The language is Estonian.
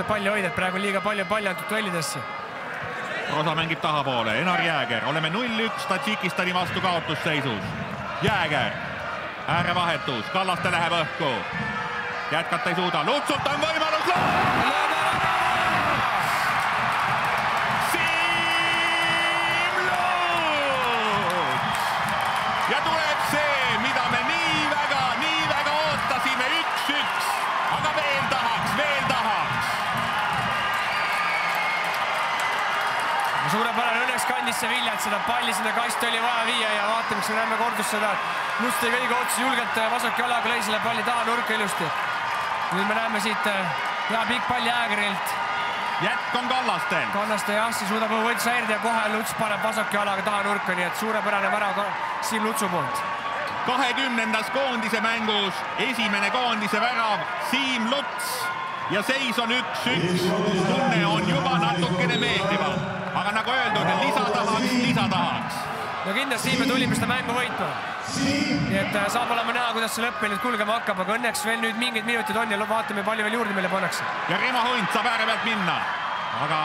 palli hoida, et praegu liiga palju palli antud duellidesse. Rosa mängib tahapoole, Enar Jääger, oleme 0-1 Tadžikistani vastu kaotusseisus. Jääger, äärevahetus, Kallaste läheb õhku. Jätkata ei suuda, Lutsult on võimalus. Siim Luts! Ja tuleb see, mida me nii väga ootasime, 1-1. Aga veel tahaks. Suurepärane õnneks kandis see Vilja, et seda palli sinna kasti oli vaja viia ja vaatame, kas me näeme kordust seda. Luts tegi õige otsus, julgelt vasak jalaga lõi selle palli taha nurka ilusti. Nüüd me näeme siit hea pikk palli Jäägerilt. Jätk on Kallastel. Kallaste jah, see suudab võidu säärida ja kohe Luts paneb vasak jalaga taha nurka, nii et suurepärane värav Siim Lutsu poolt. 20. koondise mängus esimene koondise värav Siim Luts ja seis on 1-1. Tunne on juba natukene meeldivam, aga nagu öeldud, lisatahaks. No kindlasti me tulime seda mängu võitma. Nii et saab olema näha, kuidas see lõpp meil nüüd kulgema hakkab, aga õnneks veel nüüd mingid minutid on ja vaatame, palju veel juurde meile pannakse. Ja Remo Hunt saab ääre pealt minna. Aga